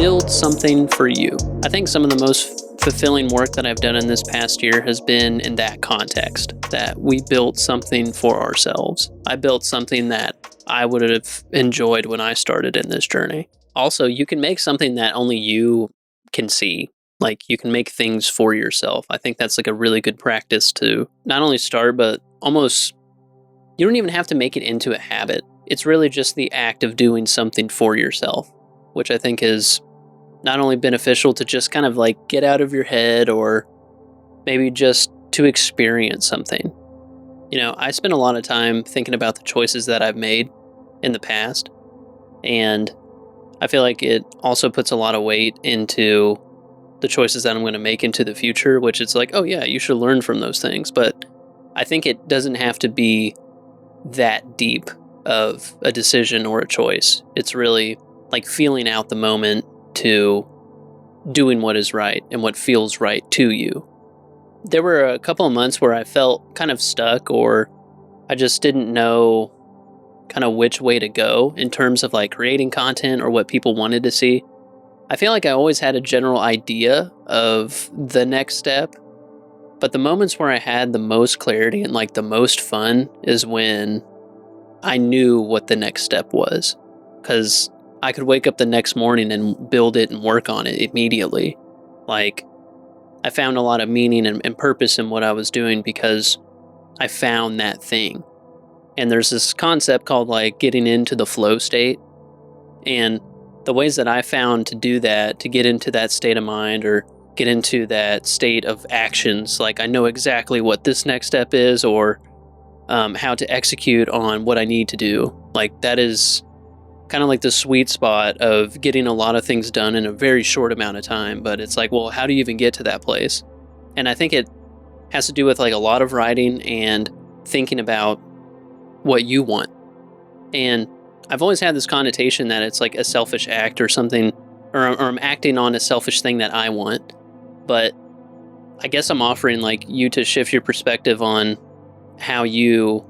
build something for you. I think some of the most fulfilling work that I've done in this past year has been in that context, that we built something for ourselves. I built something that I would have enjoyed when I started in this journey. Also, you can make something that only you can see. Like, you can make things for yourself. I think that's like a really good practice to not only start, but almost, you don't even have to make it into a habit. It's really just the act of doing something for yourself, which I think is not only beneficial to just kind of like get out of your head or maybe just to experience something. You know, I spend a lot of time thinking about the choices that I've made in the past, and I feel like it also puts a lot of weight into the choices that I'm going to make into the future, which is like, oh yeah, you should learn from those things. But I think it doesn't have to be that deep of a decision or a choice. It's really like feeling out the moment to doing what is right and what feels right to you. There were a couple of months where I felt kind of stuck, or I just didn't know kind of which way to go in terms of like creating content or what people wanted to see. I feel like I always had a general idea of the next step, but the moments where I had the most clarity and like the most fun is when I knew what the next step was, because I could wake up the next morning and build it and work on it immediately. Like, I found a lot of meaning and purpose in what I was doing because I found that thing. And there's this concept called like getting into the flow state. And the ways that I found to do that, to get into that state of mind or get into that state of actions, like I know exactly what this next step is, or how to execute on what I need to do. Like, that is kind of like the sweet spot of getting a lot of things done in a very short amount of time. But it's like, well, how do you even get to that place? And I think it has to do with like a lot of writing and thinking about what you want. And I've always had this connotation that it's like a selfish act or something, or I'm acting on a selfish thing that I want. But I guess I'm offering like you to shift your perspective on how you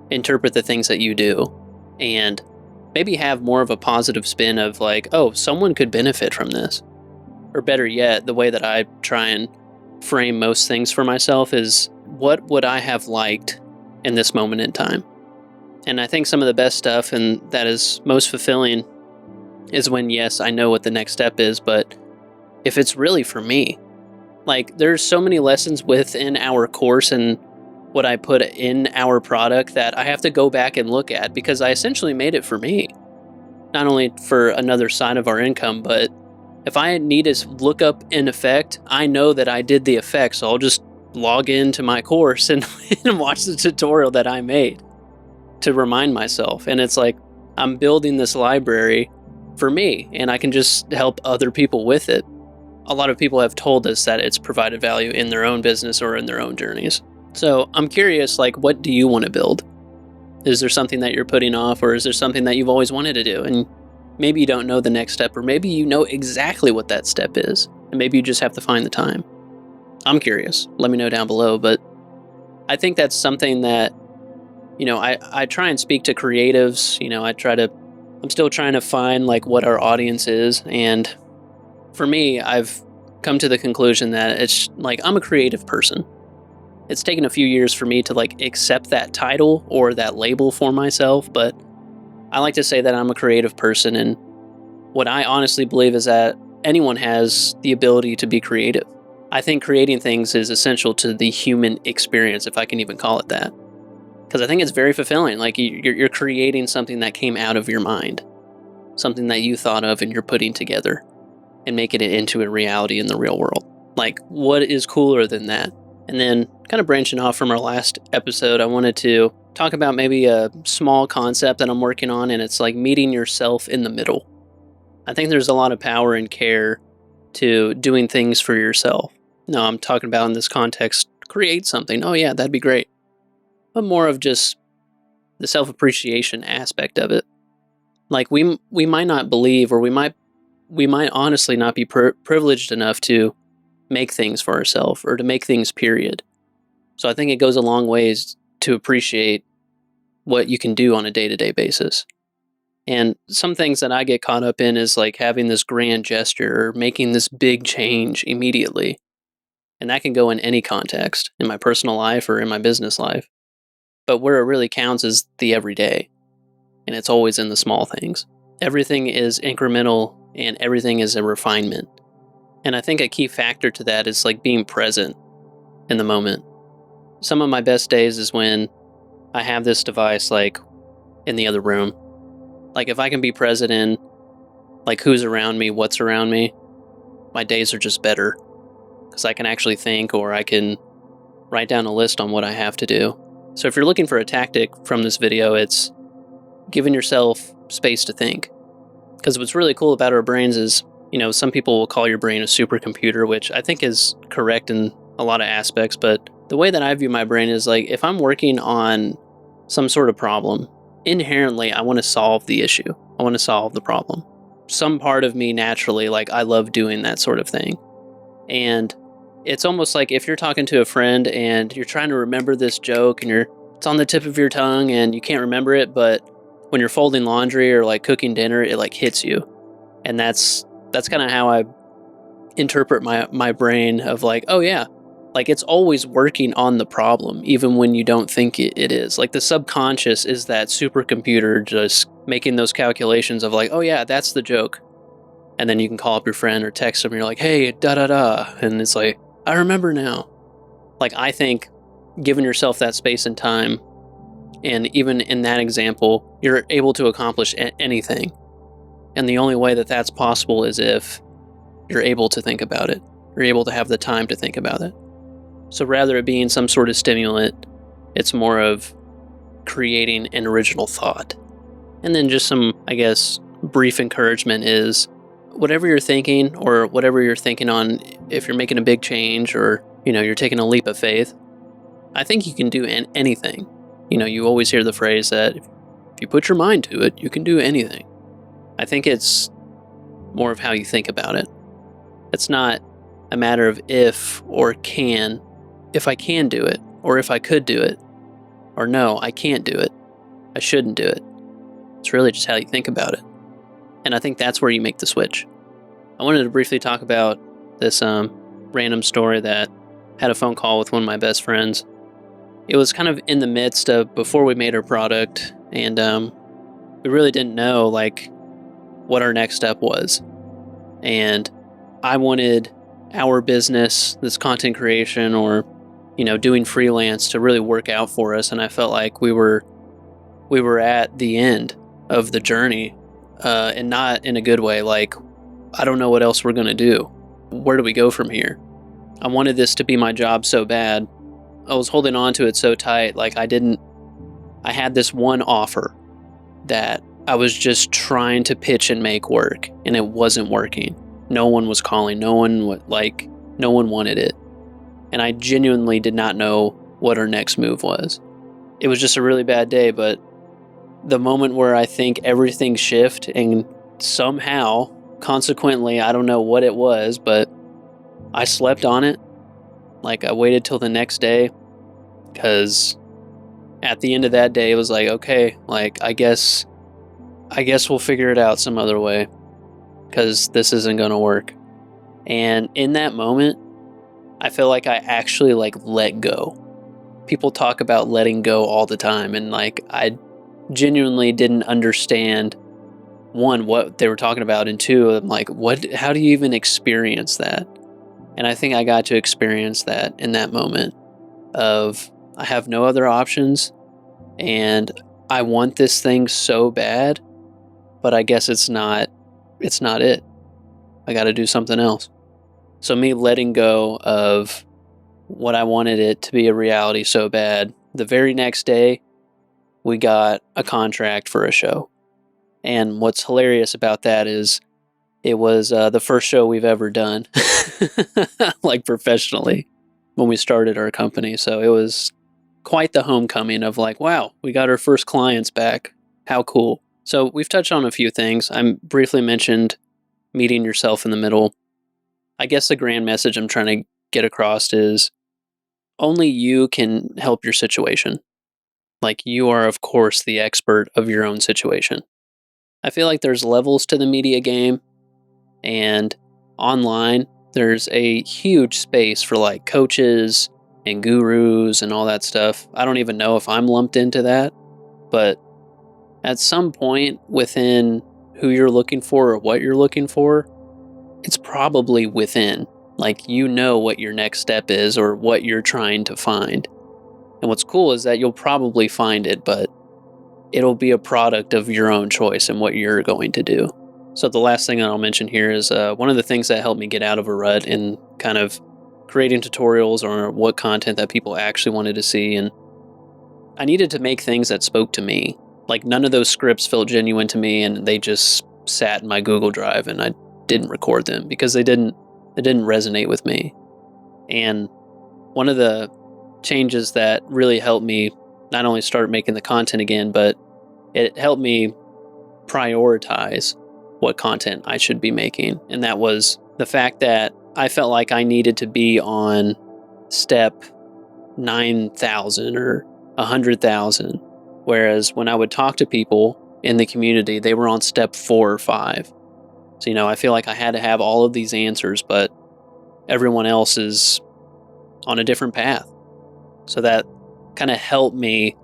interpret the things that you do, and maybe have more of a positive spin of like, oh, someone could benefit from this. Or better yet, the way that I try and frame most things for myself is, what would I have liked in this moment in time? And I think some of the best stuff and that is most fulfilling is when, yes, I know what the next step is, but if it's really for me. Like, there's so many lessons within our course and what I put in our product that I have to go back and look at, because I essentially made it for me. Not only for another side of our income, but if I need to look up an effect, I know that I did the effect, so I'll just log into my course and watch the tutorial that I made to remind myself. And it's like, I'm building this library for me, and I can just help other people with it. A lot of people have told us that it's provided value in their own business or in their own journeys. So I'm curious, like, what do you want to build? Is there something that you're putting off, or is there something that you've always wanted to do? And maybe you don't know the next step, or maybe you know exactly what that step is, and maybe you just have to find the time. I'm curious. Let me know down below. But I think that's something that, you know, I try and speak to creatives. You know, I'm still trying to find like what our audience is. And for me, I've come to the conclusion that it's like, I'm a creative person. It's taken a few years for me to like accept that title or that label for myself, but I like to say that I'm a creative person. And what I honestly believe is that anyone has the ability to be creative. I think creating things is essential to the human experience, if I can even call it that. Because I think it's very fulfilling. Like, you're creating something that came out of your mind, something that you thought of and you're putting together and making it into a reality in the real world. Like, what is cooler than that? And then, kind of branching off from our last episode, I wanted to talk about maybe a small concept that I'm working on, and it's like meeting yourself in the middle. I think there's a lot of power and care to doing things for yourself. No, I'm talking about in this context, create something. Oh yeah, that'd be great. But more of just the self-appreciation aspect of it. Like, we might not believe, or we might honestly not be privileged enough to make things for ourselves, or to make things, period. So I think it goes a long ways to appreciate what you can do on a day-to-day basis. And some things that I get caught up in is like having this grand gesture or making this big change immediately. And that can go in any context, in my personal life or in my business life. But where it really counts is the everyday. And it's always in the small things. Everything is incremental and everything is a refinement. And I think a key factor to that is like being present in the moment. Some of my best days is when I have this device like in the other room. Like if I can be present in like who's around me, what's around me, my days are just better because I can actually think or I can write down a list on what I have to do. So if you're looking for a tactic from this video, it's giving yourself space to think. Because what's really cool about our brains is, some people will call your brain a supercomputer, which I think is correct in a lot of aspects. But the way that I view my brain is like, if I'm working on some sort of problem, inherently, I want to solve the issue. I want to solve the problem. Some part of me naturally, like, I love doing that sort of thing. And it's almost like if you're talking to a friend and you're trying to remember this joke and it's on the tip of your tongue and you can't remember it, but when you're folding laundry or like cooking dinner, it like hits you. And that's kind of how I interpret my brain of like, oh yeah, like it's always working on the problem, even when you don't think it is. Like the subconscious is that supercomputer just making those calculations of like, oh yeah, that's the joke. And then you can call up your friend or text them and you're like, hey, da da da. And it's like, I remember now. Like I think giving yourself that space and time, and even in that example, you're able to accomplish anything. And the only way that that's possible is if you're able to think about it. You're able to have the time to think about it. So rather it being some sort of stimulant, it's more of creating an original thought. And then just some, I guess, brief encouragement is whatever you're thinking or whatever you're thinking on, if you're making a big change or, you're taking a leap of faith, I think you can do anything. You always hear the phrase that if you put your mind to it, you can do anything. I think it's more of how you think about it. It's not a matter of if or can, if I can do it, or if I could do it, or no, I can't do it, I shouldn't do it. It's really just how you think about it. And I think that's where you make the switch. I wanted to briefly talk about this random story that I had a phone call with one of my best friends. It was kind of in the midst of before we made our product, and we really didn't know like what our next step was. And I wanted our business, this content creation or, doing freelance to really work out for us. And I felt like we were at the end of the journey, and not in a good way. Like, I don't know what else we're going to do. Where do we go from here? I wanted this to be my job so bad. I was holding on to it so tight. Like I had this one offer that I was just trying to pitch and make work, and it wasn't working. No one was calling. No one wanted it. And I genuinely did not know what our next move was. It was just a really bad day, but the moment where I think everything shifted and somehow, consequently, I don't know what it was, but I slept on it. Like I waited till the next day because at the end of that day, it was like, okay, like I guess we'll figure it out some other way because this isn't going to work. And in that moment, I feel like I actually like let go. People talk about letting go all the time. And like, I genuinely didn't understand, one, what they were talking about. And two, I'm like, how do you even experience that? And I think I got to experience that in that moment of I have no other options and I want this thing so bad, but I guess it's not it. I got to do something else. So me letting go of what I wanted it to be a reality so bad, the very next day, we got a contract for a show. And what's hilarious about that is it was the first show we've ever done, like professionally, when we started our company. So it was quite the homecoming of like, wow, we got our first clients back. How cool. So we've touched on a few things. I briefly mentioned meeting yourself in the middle. I guess the grand message I'm trying to get across is only you can help your situation. Like you are, of course, the expert of your own situation. I feel like there's levels to the media game, and online, there's a huge space for like coaches and gurus and all that stuff. I don't even know if I'm lumped into that, but at some point within who you're looking for or what you're looking for, it's probably within. Like, you know what your next step is or what you're trying to find. And what's cool is that you'll probably find it, but it'll be a product of your own choice and what you're going to do. So the last thing I'll mention here is one of the things that helped me get out of a rut in kind of creating tutorials or what content that people actually wanted to see. And I needed to make things that spoke to me. Like, none of those scripts felt genuine to me, and they just sat in my Google Drive, and I didn't record them because they didn't resonate with me. And one of the changes that really helped me not only start making the content again, but it helped me prioritize what content I should be making. And that was the fact that I felt like I needed to be on step 9,000 or 100,000. Whereas when I would talk to people in the community, they were on step 4 or 5. So, I feel like I had to have all of these answers, but everyone else is on a different path. So that kind of helped me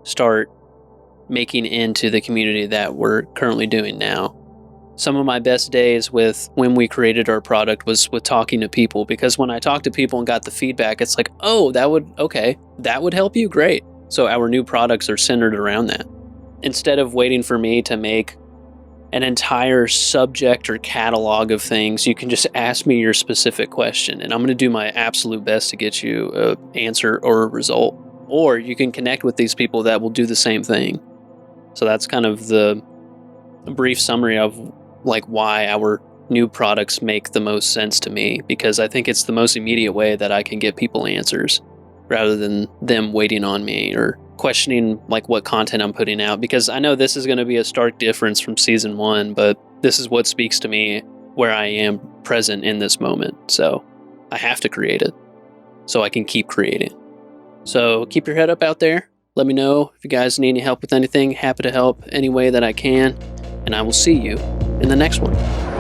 start making into the community that we're currently doing now. Some of my best days with when we created our product was with talking to people, because when I talked to people and got the feedback, it's like, oh, that would help you? Great. So our new products are centered around that. Instead of waiting for me to make an entire subject or catalog of things, you can just ask me your specific question, and I'm going to do my absolute best to get you an answer or a result. Or you can connect with these people that will do the same thing. So that's kind of the brief summary of like why our new products make the most sense to me, because I think it's the most immediate way that I can get people answers rather than them waiting on me or questioning like what content I'm putting out, because I know this is going to be a stark difference from season 1, but this is what speaks to me where I am present in this moment. So I have to create it so I can keep creating. So keep your head up out there. Let me know if you guys need any help with anything. Happy to help any way that I can. And I will see you in the next one.